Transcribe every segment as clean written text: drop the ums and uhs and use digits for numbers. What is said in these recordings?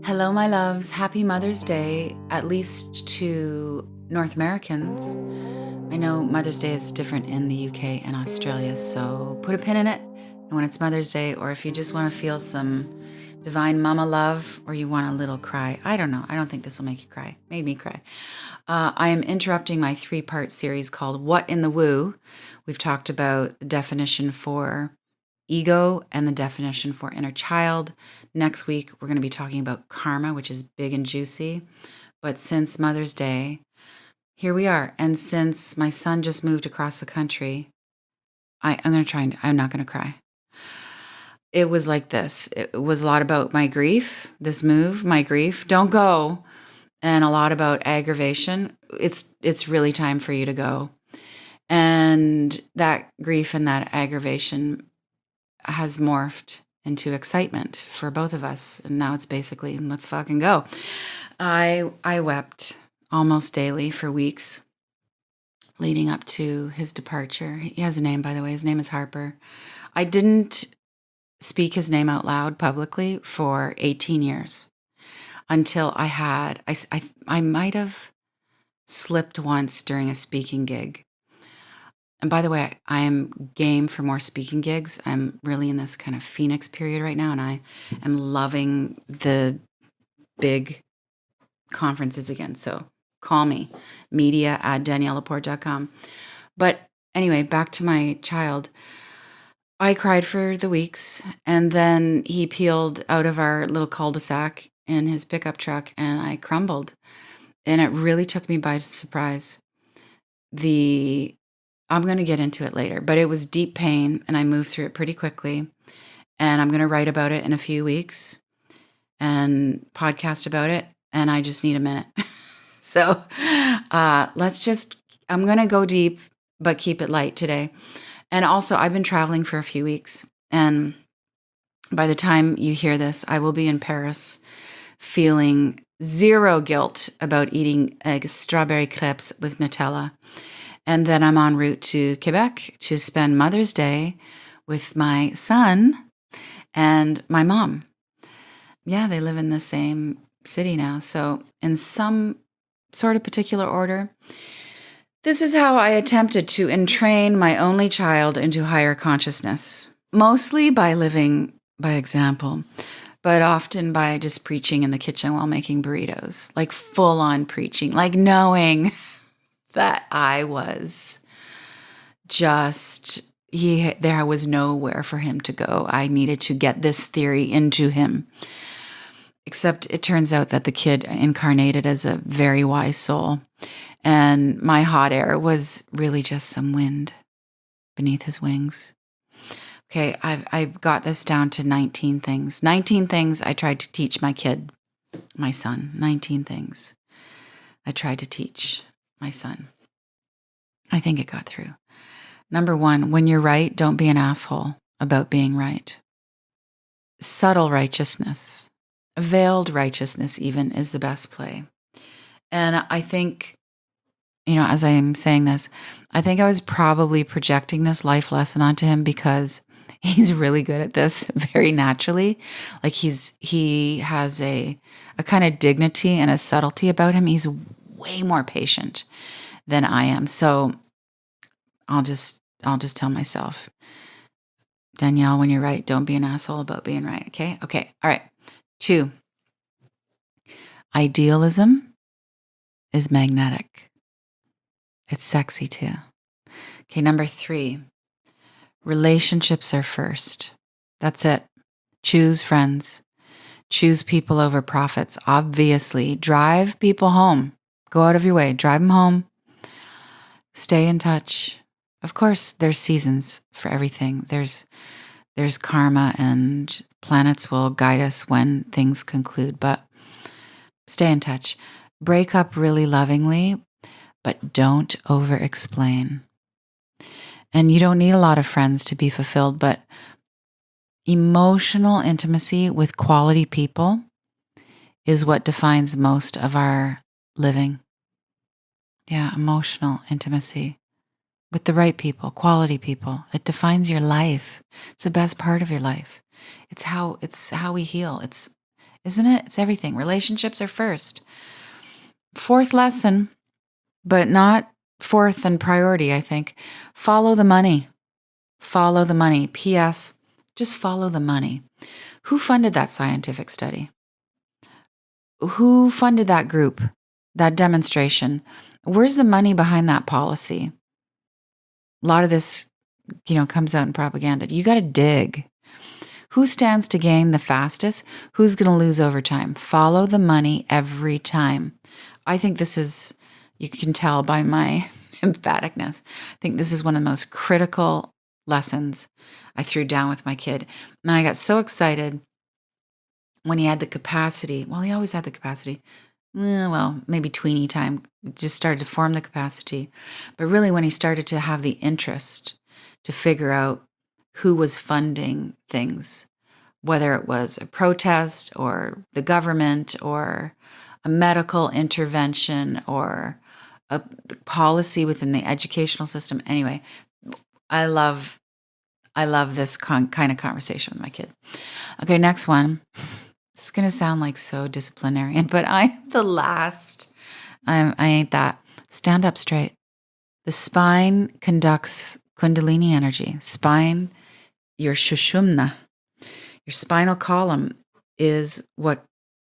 Hello, my loves. Happy Mother's Day, at least to North Americans. I know Mother's Day is different in the UK and Australia, so put a pin in it. And when it's Mother's Day, or if you just want to feel some divine mama love, or you want a little cry, I don't know. I don't think this will make you cry. Made me cry. I am interrupting my 3-part series called What in the Woo. We've talked about the definition for ego and the definition for inner child. Next week, we're going to be talking about karma, which is big and juicy. But since Mother's Day, here we are. And since my son just moved across the country, I'm not going to cry. It was like this. It was a lot about my grief, this move, my grief, don't go, and a lot about aggravation. It's really time for you to go. And that grief and that aggravation has morphed into excitement for both of us. And now it's basically, let's fucking go. I wept almost daily for weeks leading up to his departure. He has a name, by the way. His name is Harper. I didn't speak his name out loud publicly for 18 years until I might have slipped once during a speaking gig. And by the way, I am game for more speaking gigs. I'm really in this kind of Phoenix period right now, and I am loving the big conferences again. So call me, media@daniellelaporte.com. But anyway, back to my child. I cried for the weeks, and then he peeled out of our little cul-de-sac in his pickup truck, and I crumbled. And it really took me by surprise. I'm going to get into it later, but it was deep pain, and I moved through it pretty quickly. And I'm going to write about it in a few weeks and podcast about it, and I just need a minute. So I'm going to go deep, but keep it light today. And also, I've been traveling for a few weeks, and by the time you hear this, I will be in Paris feeling zero guilt about eating strawberry crepes with Nutella. And then I'm en route to Quebec to spend Mother's Day with my son and my mom. Yeah, they live in the same city now. So in some sort of particular order, this is how I attempted to entrain my only child into higher consciousness, mostly by living by example, but often by just preaching in the kitchen while making burritos, like full on preaching, like knowing that I was there was nowhere for him to go. I needed to get this theory into him. Except it turns out that the kid incarnated as a very wise soul. And my hot air was really just some wind beneath his wings. Okay, I've got this down to 19 things. 19 things I tried to teach my kid, my son. 19 things I tried to teach my son. I think it got through. Number 1, when you're right, don't be an asshole about being right. Subtle righteousness, veiled righteousness even, is the best play. And I think, as I am saying this, I think I was probably projecting this life lesson onto him because he's really good at this very naturally. Like he has a kind of dignity and a subtlety about him. He's way more patient than I am. So I'll just tell myself, Danielle, when you're right, don't be an asshole about being right. Okay. All right. 2, idealism is magnetic. It's sexy too. Okay. Number 3, relationships are first. That's it. Choose friends. Choose people over profits. Obviously, drive people home. Go out of your way. Drive them home. Stay in touch. Of course, there's seasons for everything. There's karma, and planets will guide us when things conclude, but stay in touch. Break up really lovingly, but don't over-explain. And you don't need a lot of friends to be fulfilled, but emotional intimacy with quality people is what defines most of our living. Yeah, emotional intimacy with the right people, quality people. It defines your life. It's the best part of your life. It's how we heal. isn't it? It's everything. Relationships are first. Fourth lesson, but not fourth in priority, I think. Follow the money. Follow the money. P.S. Just follow the money. Who funded that scientific study? Who funded that group, that demonstration? Where's the money behind that policy? A lot of this, comes out in propaganda. You got to dig. Who stands to gain the fastest? Who's going to lose over time? Follow the money every time. I think this is, you can tell by my emphaticness, I think this is one of the most critical lessons I threw down with my kid. And I got so excited when he had the capacity. Well, he always had the capacity. Well, maybe tweeny time, just started to form the capacity. But really when he started to have the interest to figure out who was funding things, whether it was a protest or the government or a medical intervention or a policy within the educational system. Anyway, I love this kind of conversation with my kid. Okay, next one. It's going to sound like so disciplinarian, but I'm the last. I ain't that. Stand up straight. The spine conducts Kundalini energy. Spine, your Shushumna, your spinal column is what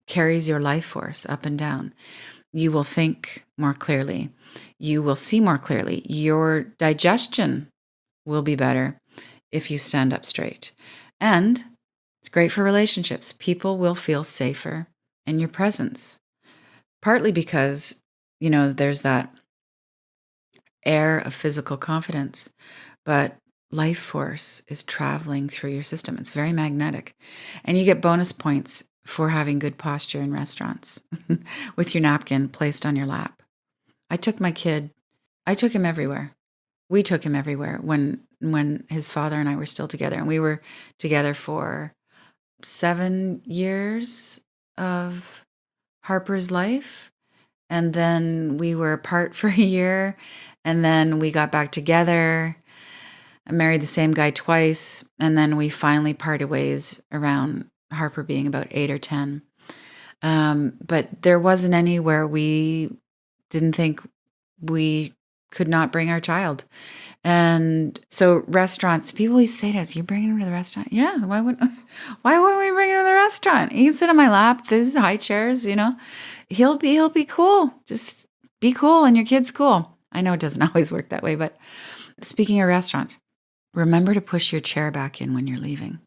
carries your life force up and down. You will think more clearly. You will see more clearly. Your digestion will be better if you stand up straight. And it's great for relationships. People will feel safer in your presence. Partly because, there's that air of physical confidence, but life force is traveling through your system. It's very magnetic. And you get bonus points for having good posture in restaurants with your napkin placed on your lap. I took him everywhere. We took him everywhere when his father and I were still together. And we were together for 7 years of Harper's life. And then we were apart for a year. And then we got back together. I married the same guy twice. And then we finally parted ways around Harper being about 8 or 10. But there wasn't any where we didn't think we could not bring our child. And so restaurants, people used to say to us, "You bringing him to the restaurant?" Yeah, why wouldn't we bring him to the restaurant? He can sit on my lap. There's high chairs, He'll be cool. Just be cool and your kid's cool. I know it doesn't always work that way, but speaking of restaurants, remember to push your chair back in when you're leaving.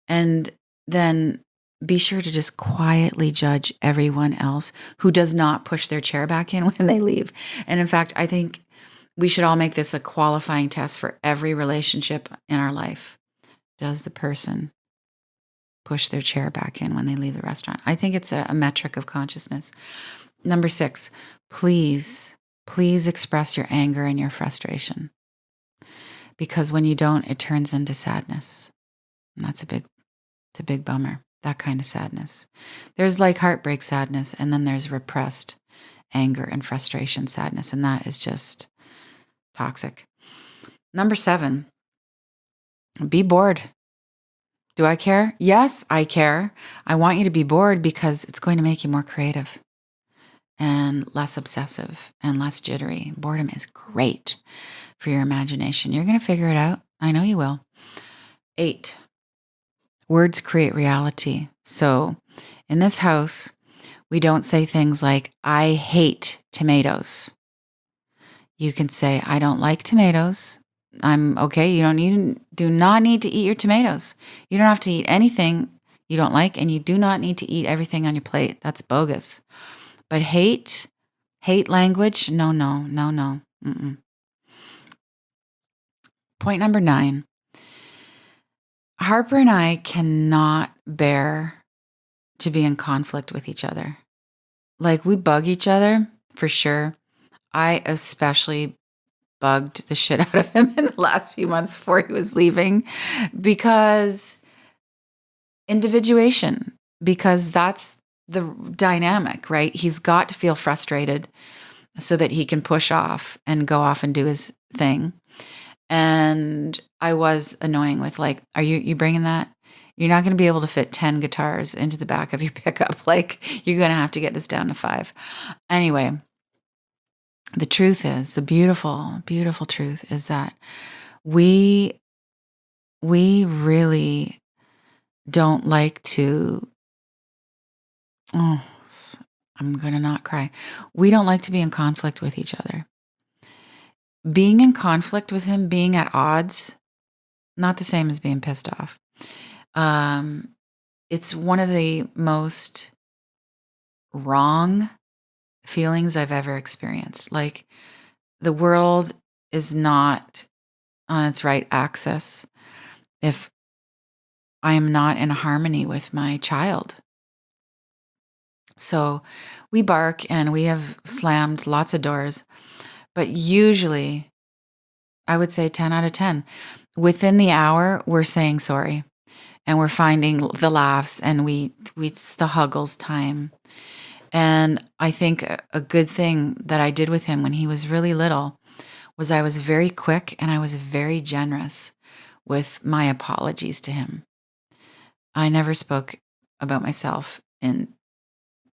And then be sure to just quietly judge everyone else who does not push their chair back in when they leave. And in fact, I think we should all make this a qualifying test for every relationship in our life. Does the person push their chair back in when they leave the restaurant? I think it's a metric of consciousness. Number 6, please express your anger and your frustration. Because when you don't, it turns into sadness. And that's it's a big bummer, that kind of sadness. There's like heartbreak sadness, and then there's repressed anger and frustration sadness, and that is just toxic. Number 7, be bored. Do I care? Yes, I care. I want you to be bored because it's going to make you more creative and less obsessive and less jittery. Boredom is great for your imagination. You're going to figure it out. I know you will. 8, words create reality. So in this house, we don't say things like, "I hate tomatoes." You can say, "I don't like tomatoes. I'm okay. You do not need to eat your tomatoes. You don't have to eat anything you don't like, and you do not need to eat everything on your plate. That's bogus." But hate language, no. Mm-mm. Point number 9. Harper and I cannot bear to be in conflict with each other. Like, we bug each other, for sure. I especially bugged the shit out of him in the last few months before he was leaving, because individuation, because that's the dynamic, right? He's got to feel frustrated so that he can push off and go off and do his thing. And I was annoying with like, "Are you bringing that? You're not going to be able to fit 10 guitars into the back of your pickup. Like, you're going to have to get this down to 5. Anyway, the truth is, the beautiful, beautiful truth is that we really don't like to, oh, I'm going to not cry. We don't like to be in conflict with each other. Being in conflict with him, being at odds, not the same as being pissed off. It's one of the most wrong feelings I've ever experienced. Like, the world is not on its right axis if I am not in harmony with my child. So we bark and we have slammed lots of doors, but usually, I would say 10 out of 10, within the hour, we're saying sorry and we're finding the laughs, and it's the huggles time. And I think a good thing that I did with him when he was really little was I was very quick and I was very generous with my apologies to him. I never spoke about myself in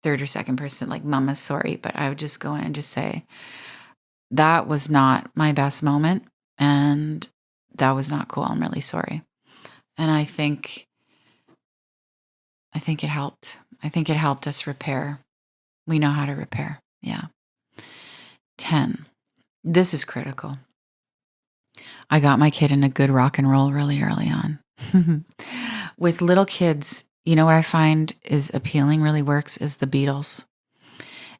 third or second person, like, Mama, sorry, but I would just go in and just say, that was not my best moment, and that was not cool. I'm really sorry. And I think it helped. I think it helped us repair. We know how to repair. Yeah. 10. This is critical. I got my kid in a good rock and roll really early on. With little kids, you know what I find is appealing, really works, is the Beatles.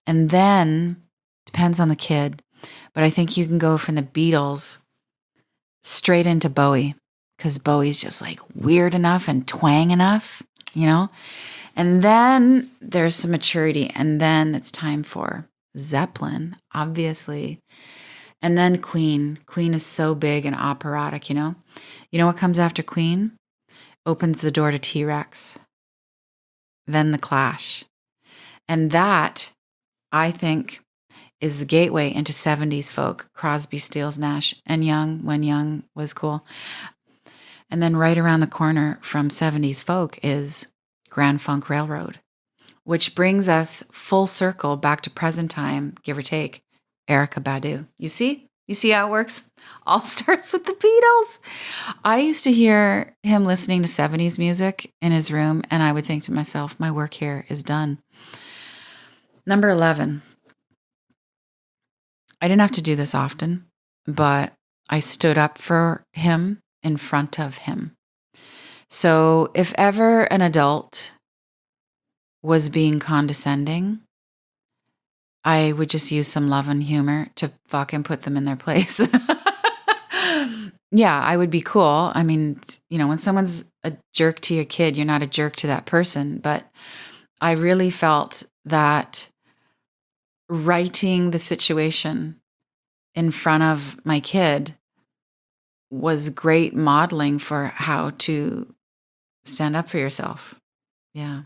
And then, depends on the kid, but I think you can go from the Beatles straight into Bowie, because Bowie's just like weird enough and twang enough, you know? And then there's some maturity, and then it's time for Zeppelin, obviously. And then Queen. Queen is so big and operatic, you know? You know what comes after Queen? Opens the door to T-Rex. Then The Clash. And that, I think, is the gateway into 70s folk, Crosby, Stills, Nash, and Young, when Young was cool. And then right around the corner from 70s folk is Grand Funk Railroad, which brings us full circle back to present time, give or take, Erykah Badu. You see? You see how it works? All starts with the Beatles. I used to hear him listening to 70s music in his room, and I would think to myself, my work here is done. Number 11. I didn't have to do this often, but I stood up for him in front of him. So if ever an adult was being condescending, I would just use some love and humor to fucking put them in their place. Yeah, I would be cool. I mean, you know, when someone's a jerk to your kid, you're not a jerk to that person. But I really felt that righting the situation in front of my kid was great modeling for how to stand up for yourself. Yeah.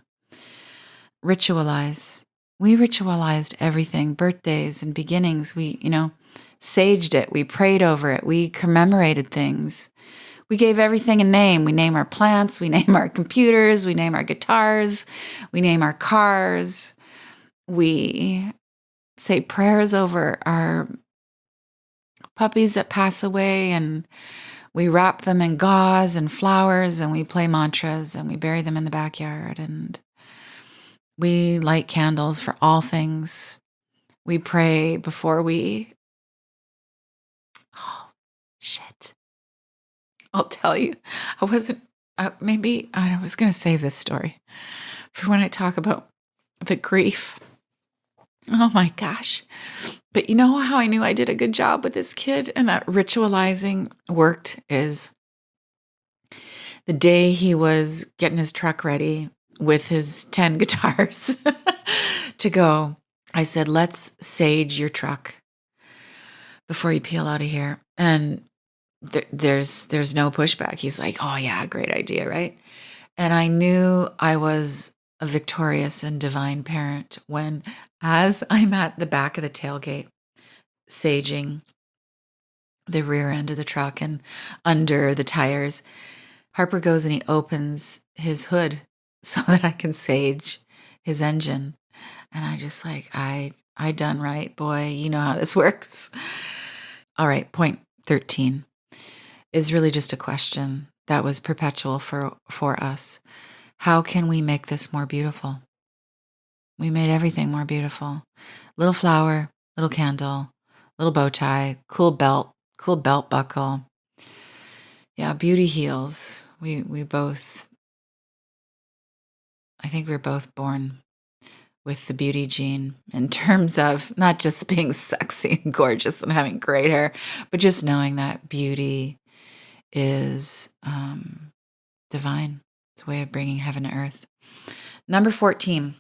Ritualize. We ritualized everything, birthdays and beginnings. We, saged it. We prayed over it. We commemorated things. We gave everything a name. We name our plants. We name our computers. We name our guitars. We name our cars. We say prayers over our puppies that pass away, and we wrap them in gauze and flowers, and we play mantras, and we bury them in the backyard, and we light candles for all things. We pray before we... Oh, shit. I'll tell you. I was going to save this story for when I talk about the grief. Oh my gosh. But you know how I knew I did a good job with this kid and that ritualizing worked is the day he was getting his truck ready with his 10 guitars to go. I said, let's sage your truck before you peel out of here. And there's no pushback. He's like, oh yeah, great idea, right? And I knew I was a victorious and divine parent when, as I'm at the back of the tailgate, saging the rear end of the truck and under the tires, Harper goes and he opens his hood so that I can sage his engine. And I just like, I done right, boy. You know how this works. All right, point 13 is really just a question that was perpetual for us. How can we make this more beautiful? We made everything more beautiful. Little flower, little candle, little bow tie, cool belt buckle. Yeah, beauty heals. We both, I think we're both born with the beauty gene in terms of not just being sexy and gorgeous and having great hair, but just knowing that beauty is divine. It's a way of bringing heaven to earth. Number 14,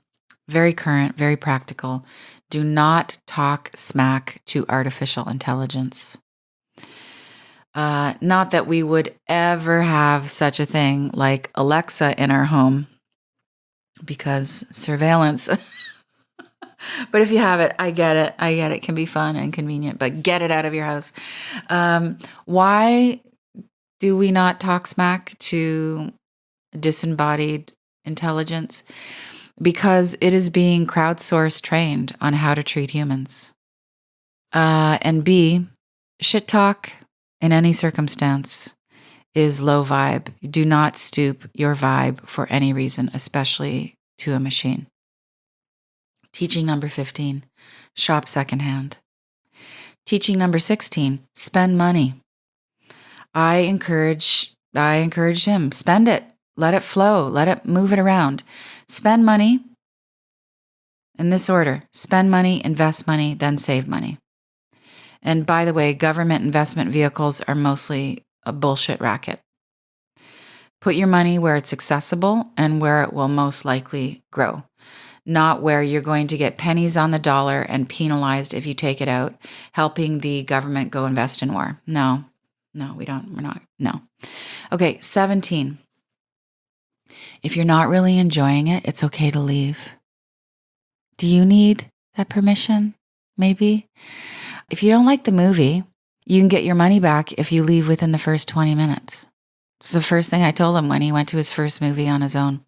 very current, very practical. Do not talk smack to artificial intelligence. Not that we would ever have such a thing like Alexa in our home, because surveillance. But if you have it, I get it. It can be fun and convenient, but get it out of your house. Why do we not talk smack to disembodied intelligence? Because it is being crowdsourced trained on how to treat humans. And B, shit talk in any circumstance is low vibe. Do not stoop your vibe for any reason, especially to a machine. Teaching number 15, shop secondhand. Teaching number 16, spend money. I encouraged him, spend it, let it flow, let it move it around. Spend money in this order: spend money, invest money, then save money. And by the way, government investment vehicles are mostly a bullshit racket. Put your money where it's accessible and where it will most likely grow, not where you're going to get pennies on the dollar and penalized if you take it out, helping the government go invest in war. No, we're not. No. Okay, 17. If you're not really enjoying it, it's okay to leave. Do you need that permission? Maybe. If you don't like the movie, you can get your money back if you leave within the first 20 minutes. This is the first thing I told him when he went to his first movie on his own.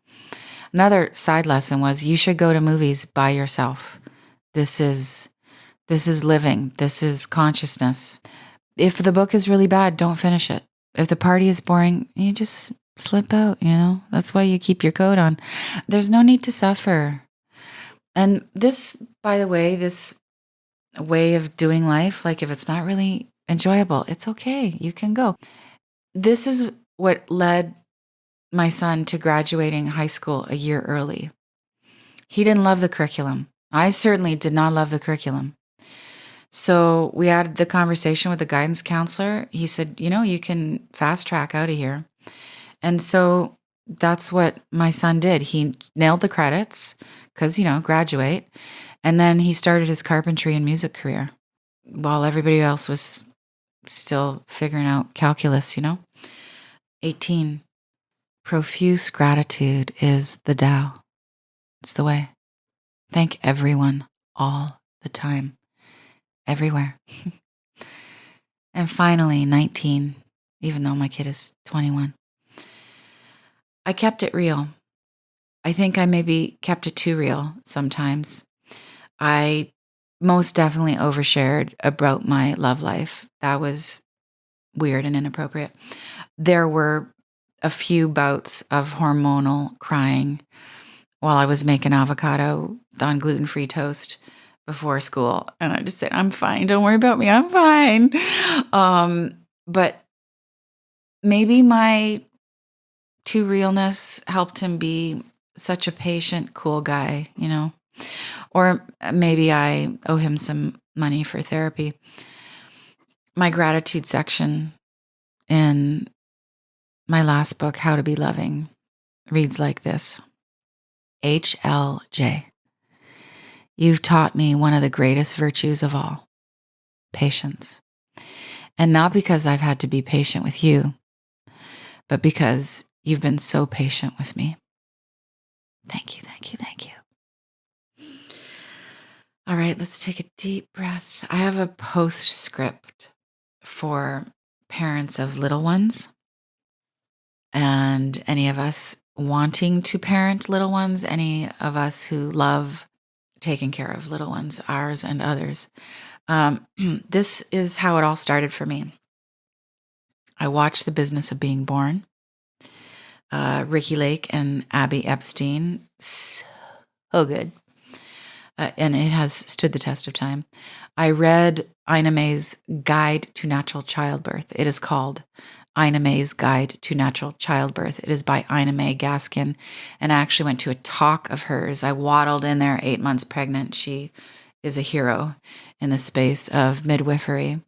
Another side lesson was you should go to movies by yourself. This is living. This is consciousness. If the book is really bad, don't finish it. If the party is boring, you just slip out, That's why you keep your coat on. There's no need to suffer. And this, by the way, this way of doing life, like if it's not really enjoyable, it's okay. You can go. This is what led my son to graduating high school a year early. He didn't love the curriculum. I certainly did not love the curriculum. So we had the conversation with the guidance counselor. He said, you can fast track out of here. And so that's what my son did. He nailed the credits because, graduate. And then he started his carpentry and music career while everybody else was still figuring out calculus, 18. Profuse gratitude is the Tao. It's the way. Thank everyone all the time, everywhere. And finally, 19, even though my kid is 21. I kept it real. I think I maybe kept it too real sometimes. I most definitely overshared about my love life. That was weird and inappropriate. There were a few bouts of hormonal crying while I was making avocado on gluten-free toast before school. And I just said, I'm fine. Don't worry about me. I'm fine. But maybe my too realness helped him be such a patient, cool guy, Or maybe I owe him some money for therapy. My gratitude section in my last book, How to Be Loving, reads like this. HLJ. You've taught me one of the greatest virtues of all, patience. And not because I've had to be patient with you, but because you've been so patient with me. Thank you, thank you, thank you. All right, let's take a deep breath. I have a postscript for parents of little ones and any of us wanting to parent little ones, any of us who love taking care of little ones, ours and others. This is how it all started for me. I watched The Business of Being Born, Ricky Lake and Abby Epstein. So good. And it has stood the test of time. I read Ina May's Guide to Natural Childbirth. It is called Ina May's Guide to Natural Childbirth. It is by Ina May Gaskin. And I actually went to a talk of hers. I waddled in there 8 months pregnant. She is a hero in the space of midwifery.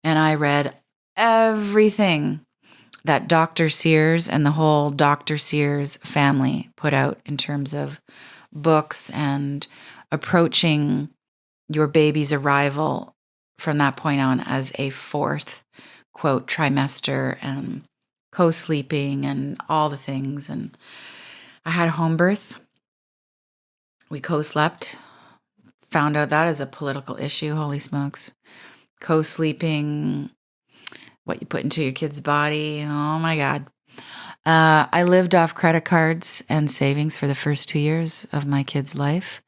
And I read everything that Dr. Sears and the whole Dr. Sears family put out in terms of books and approaching your baby's arrival from that point on as a fourth, quote, trimester, and co-sleeping and all the things. And I had a home birth. We co-slept. Found out that is a political issue. Holy smokes. Co-sleeping, what you put into your kid's body. Oh my God. I lived off credit cards and savings for the first 2 years of my kid's life.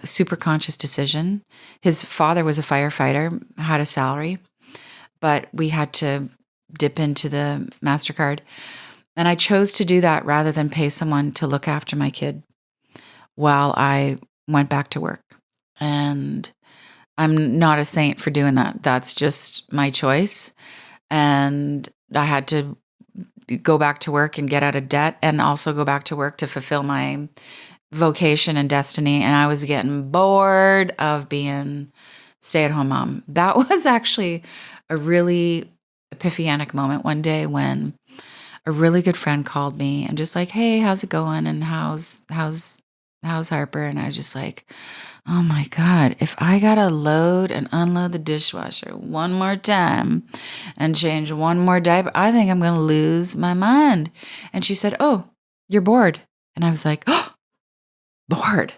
Super conscious decision. His father was a firefighter, had a salary, but we had to dip into the MasterCard. And I chose to do that rather than pay someone to look after my kid while I went back to work. And I'm not a saint for doing that. That's just my choice. And I had to go back to work and get out of debt, and also go back to work to fulfill my vocation and destiny. And I was getting bored of being stay-at-home mom. That was actually a really epiphanic moment one day when a really good friend called me and just like, hey, how's it going? And how's Harper? And I was just like, oh my God, if I gotta load and unload the dishwasher one more time and change one more diaper, I think I'm gonna lose my mind. And she said, oh, you're bored. And I was like, oh, bored.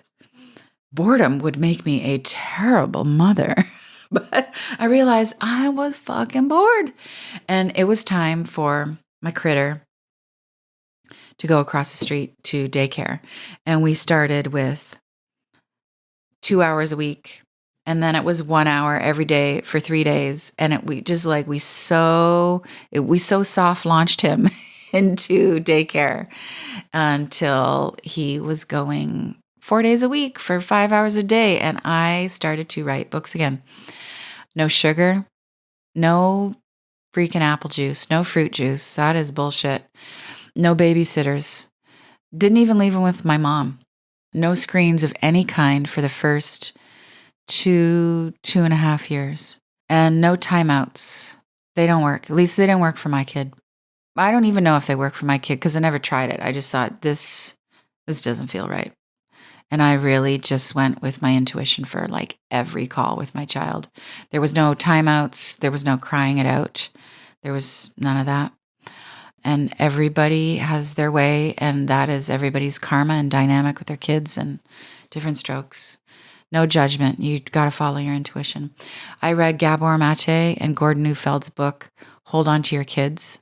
Boredom would make me a terrible mother. But I realized I was fucking bored. And it was time for my critter to go across the street to daycare. And we started with 2 hours a week. And then it was 1 hour every day for 3 days. And we so soft launched him into daycare until he was going 4 days a week for 5 hours a day. And I started to write books again. No sugar, no freaking apple juice, no fruit juice. That is bullshit. No babysitters. Didn't even leave him with my mom. No screens of any kind for the first 2.5 years. And no timeouts. They don't work. At least they didn't work for my kid. I don't even know if they work for my kid because I never tried it. I just thought this doesn't feel right. And I really just went with my intuition for like every call with my child. There was no timeouts. There was no crying it out. There was none of that. And everybody has their way, and that is everybody's karma and dynamic with their kids and different strokes. No judgment. You got to follow your intuition. I read Gabor Mate and Gordon Neufeld's book, Hold On to Your Kids.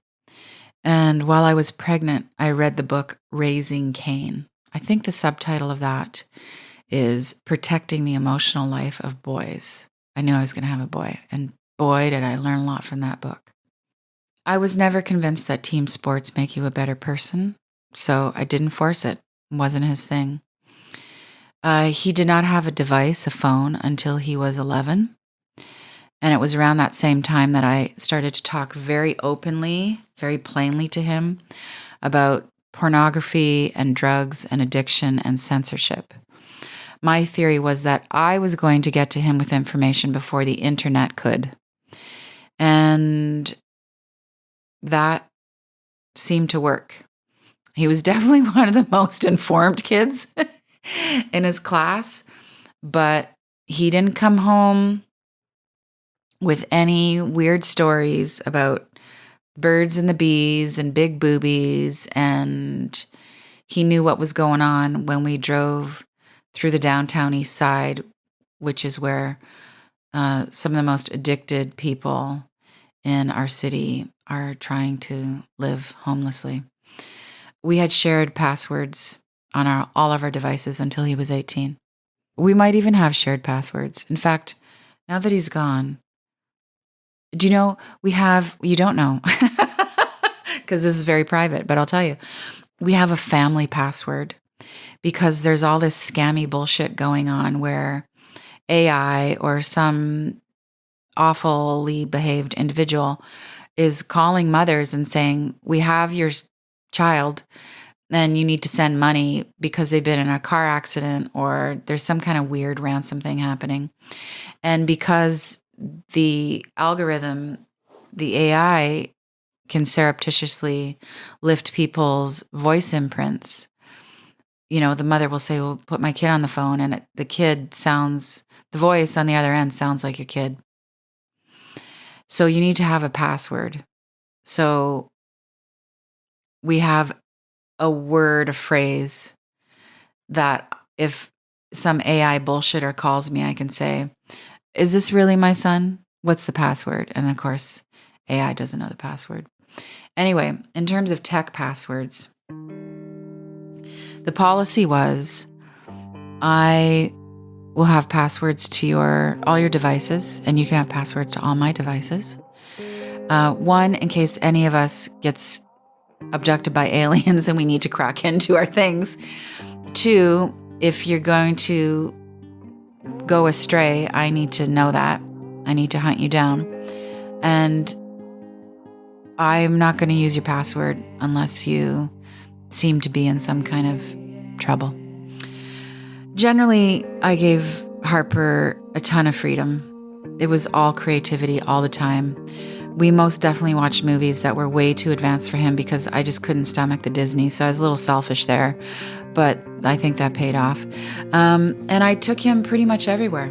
And while I was pregnant, I read the book Raising Cain. I think the subtitle of that is Protecting the Emotional Life of Boys. I knew I was going to have a boy, and boy, did I learn a lot from that book. I was never convinced that team sports make you a better person, so I didn't force it. It wasn't his thing. He did not have a device, a phone, until he was 11. And it was around that same time that I started to talk very openly, very plainly to him about pornography and drugs and addiction and censorship. My theory was that I was going to get to him with information before the internet could. And that seemed to work. He was definitely one of the most informed kids in his class, but he didn't come home with any weird stories about birds and the bees and big boobies, and he knew what was going on when we drove through the downtown east side, which is where some of the most addicted people in our city are trying to live homelessly. we had shared passwords on all of our devices until he was 18. We might even have shared passwords. In fact, now that he's gone, do you know, you don't know, because this is very private, but I'll tell you, we have a family password because there's all this scammy bullshit going on where AI or some awfully behaved individual is calling mothers and saying, we have your child and you need to send money because they've been in a car accident or there's some kind of weird ransom thing happening. And because the algorithm, the AI, can surreptitiously lift people's voice imprints, the mother will say, well, put my kid on the phone, and the voice on the other end sounds like your kid. So you need to have a password. So we have a word, a phrase that if some AI bullshitter calls me, I can say, is this really my son? What's the password? And of course, AI doesn't know the password. Anyway, in terms of tech passwords, the policy was I will have passwords to all your devices, and you can have passwords to all my devices. One, in case any of us gets abducted by aliens and we need to crack into our things. Two, if you're going to go astray, I need to know that. I need to hunt you down. And I'm not going to use your password unless you seem to be in some kind of trouble. Generally, I gave Harper a ton of freedom. It was all creativity all the time. We most definitely watched movies that were way too advanced for him because I just couldn't stomach the Disney, so I was a little selfish there, but I think that paid off. And I took him pretty much everywhere.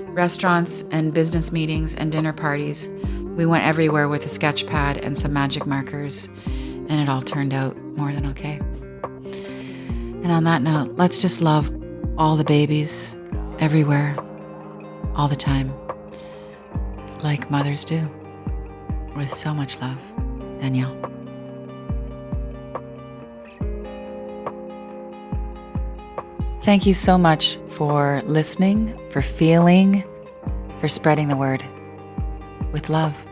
Restaurants and business meetings and dinner parties. We went everywhere with a sketch pad and some magic markers, and it all turned out more than okay. And on that note, let's just love all the babies everywhere, all the time, like mothers do. With so much love, Danielle. Thank you so much for listening, for feeling, for spreading the word. With love.